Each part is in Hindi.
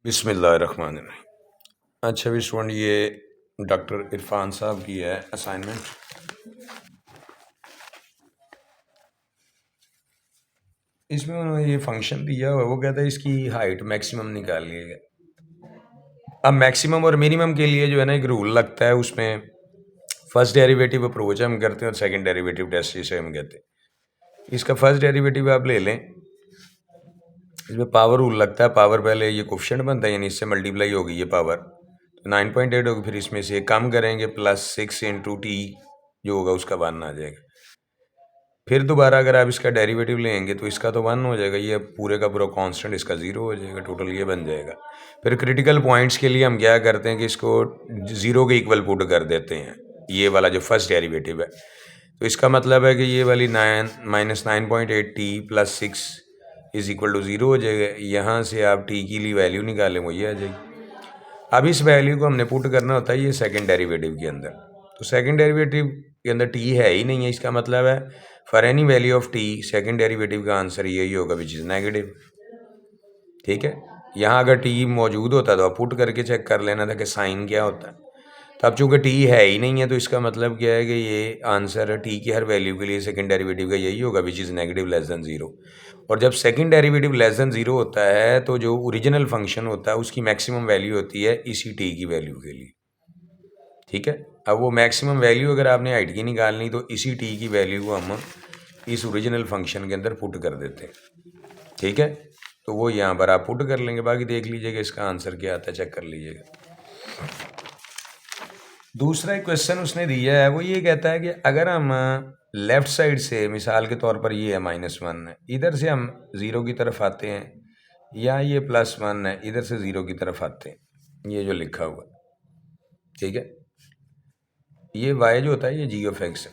बिस्मिल्लाहिर्रहमानिर्रहीम। अच्छा भी स्टूडेंट, ये डॉक्टर इरफान साहब की है असाइनमेंट। इसमें उन्होंने ये फंक्शन दिया हुआ है, वो कहता है इसकी हाइट मैक्सिमम निकालिएगा। अब मैक्सिमम और मिनिमम के लिए जो है ना एक रूल लगता है, उसमें फर्स्ट डेरिवेटिव अप्रोच हम करते हैं और सेकंड डेरिवेटिव टेस्ट जिसे हम कहते हैं। इसका फर्स्ट डेरिवेटिव आप ले लें, इसमें पावर रूल लगता है। पावर पहले ये कोफिशिएंट बनता है, यानी इससे मल्टीप्लाई होगी ये पावर, तो 9.8 होगी। फिर इसमें से कम करेंगे, +6 इंटू टी जो होगा उसका 1 आ जाएगा। फिर दोबारा अगर आप इसका डेरिवेटिव लेंगे तो इसका तो 1 हो जाएगा, ये पूरे का पूरा कांस्टेंट इसका 0 हो जाएगा, टोटल ये बन जाएगा। फिर क्रिटिकल पॉइंट्स के लिए हम क्या करते हैं कि इसको 0 के इक्वल पुट कर देते हैं, ये वाला जो फर्स्ट डेरिवेटिव है। तो इसका मतलब है कि ये वाली 9-9.8t + 6 = 0 हो जाएगा। यहाँ से आप t की लिए वैल्यू निकालें, वो ये आ जाएगी। अब इस वैल्यू को हमने पुट करना होता है ये सेकंड डेरिवेटिव के अंदर। तो सेकंड डेरिवेटिव के अंदर t है ही नहीं है, इसका मतलब है for any value of t second derivative का आंसर यही होगा, विच इज़ नेगेटिव। ठीक है, यहाँ अगर t मौजूद होता तो आप पुट करके चेक कर लेना था कि साइन क्या होता है। तो अब चूंकि t है ही नहीं है, तो इसका मतलब क्या है कि ये आंसर t की हर वैल्यू के लिए सेकंड डेरिवेटिव का यही होगा, which is negative less than 0। और जब सेकंड डेरिवेटिव लेस देन 0 होता है तो जो ओरिजिनल फंक्शन होता है उसकी मैक्सिमम वैल्यू होती है इसी t की वैल्यू के लिए। ठीक है, अब वो मैक्सिमम वैल्यू अगर आपने हाइट की निकालनी तो इसी t की वैल्यू को हम इस ओरिजिनल फंक्शन के अंदर पुट कर देते हैं। ठीक है, तो वो यहाँ पर आप पुट कर लेंगे, बाकी देख लीजिएगा इसका आंसर क्या आता है, चेक कर लीजिएगा। दूसरा एक क्वेश्चन उसने दिया है, वो ये कहता है कि अगर हम लेफ्ट साइड से, मिसाल के तौर पर ये है -1 है, इधर से हम 0 की तरफ आते हैं, या ये +1 है, इधर से 0 की तरफ आते हैं, ये जो लिखा हुआ। ठीक है, ये y जो होता है ये g(x) है।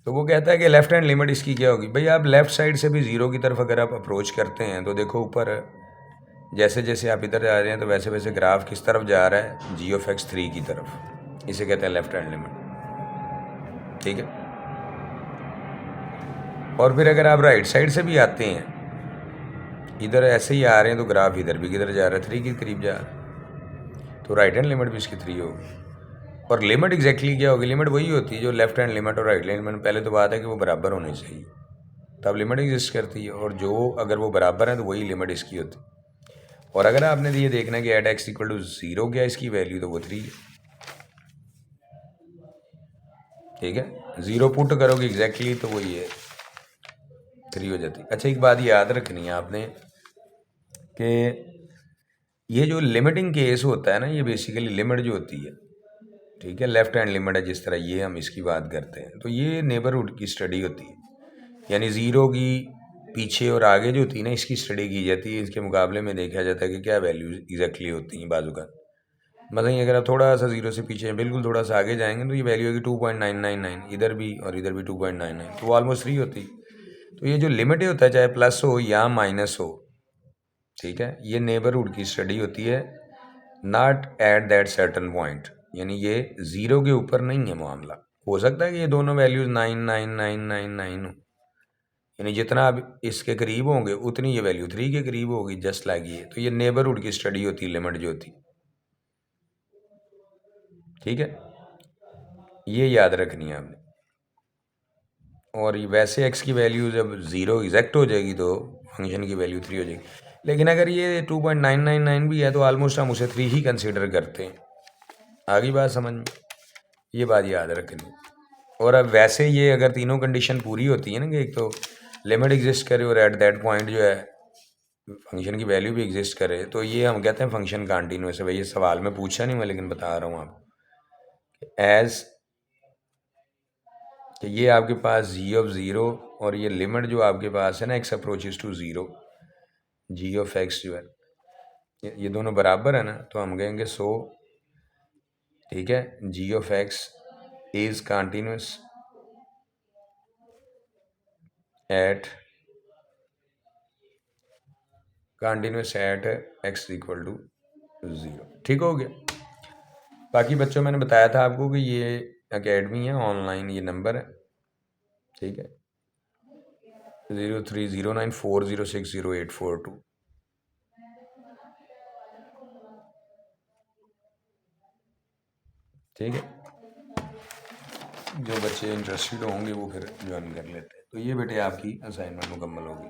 तो वो कहता है कि लेफ्ट हैंड लिमिट इसकी क्या होगी। भाई आप लेफ्ट साइड से भी 0 की तरफ अगर आप अप्रोच करते हैं तो देखो ऊपर जैसे जैसे आप इधर जा रहे हैं तो वैसे वैसे ग्राफ किस तरफ जा रहा है, g(x) 3 की तरफ। इसे कहते हैं लेफ्ट हैंड लिमिट। ठीक है, और फिर अगर आप राइट साइड से भी आते हैं, इधर ऐसे ही आ रहे हैं, तो ग्राफ इधर भी किधर जा रहा है, 3 के करीब जा रहा है, तो राइट हैंड लिमिट भी इसकी 3 होगी। और लिमिट एग्जैक्टली क्या होगी, लिमिट वही होती है जो लेफ्ट हैंड लिमिट और राइट हैंड लिमिट। पहले तो बात है कि वो बराबर होने चाहिए, तब लिमिट एग्जिस्ट करती है, और जो अगर वो बराबर है तो वही लिमिट इसकी होती है। और अगर आपने ये देखना है कि एट x = 0 क्या इसकी वैल्यू, तो वो 3 है। ठीक है, 0 पुट करोगे एग्जैक्टली तो वो ये 3 हो जाती है। अच्छा, एक बात याद रखनी है आपने कि ये जो लिमिटिंग केस होता है ना, ये बेसिकली लिमिट जो होती है, ठीक है, लेफ्ट हैंड लिमिट है, जिस तरह ये हम इसकी बात करते हैं, तो ये नेबरहुड की स्टडी होती है, यानी 0 की पीछे और आगे जो होती है ना, इसकी स्टडी की जाती है। इसके मुकाबले में देखा जाता है कि क्या वैल्यूज एग्जैक्टली होती हैं बाजू का। मतलब अगर आप थोड़ा सा 0 से पीछे बिल्कुल थोड़ा सा आगे जाएंगे तो ये वैल्यू होगी 2.999, इधर भी और इधर भी 2.99, तो वो ऑलमोस्ट 3 होती। तो ये जो लिमिट होता है, चाहे प्लस हो या माइनस हो, ठीक है, ये नेबरहुड की स्टडी होती है, not at that certain point, यानी ये 0 के ऊपर नहीं है मामला। हो सकता है कि ये दोनों वैल्यूज 99999 हो, यानी जितना आप इसके करीब होंगे उतनी ये वैल्यू 3 के करीब होगी, जस्ट लाइक ये। तो ये नेबरहुड की स्टडी होती है, लिमिट जो होती। ठीक है, ये याद रखनी है आपने। और वैसे x की वैल्यू जब 0 एग्जैक्ट हो जाएगी तो फंक्शन की वैल्यू 3 हो जाएगी। लेकिन अगर ये 2.999 भी है तो ऑलमोस्ट हम उसे 3 ही कंसिडर करते हैं। आगे बात समझ में, ये बात याद रखनी। और अब वैसे ये अगर तीनों कंडीशन पूरी होती है ना, कि एक तो लिमिट एग्जिस्ट करे और एट दैट पॉइंट जो है फंक्शन की वैल्यू भी एग्जिस्ट करे, तो ये हम कहते हैं फंक्शन कंटिन्यूअस है। भाई ये सवाल में पूछा नहीं मैं, लेकिन बता रहा हूँ आपको, एज कि ये आपके पास g(0) और ये लिमिट जो आपके पास है ना, x अप्रोचेस टू 0, g(x) जो है, ये दोनों बराबर है ना, तो हम कहेंगे सो, ठीक है, g(x) is continuous at x = 0। ठीक हो गया। बाकी बच्चों, मैंने बताया था आपको कि ये एकेडमी है ऑनलाइन, ये नंबर है, ठीक है, 030940608842। ठीक है, जो बच्चे इंटरेस्टेड होंगे वो फिर ज्वाइन कर लेते हैं। तो ये बेटे आपकी असाइनमेंट मुकम्मल होगी।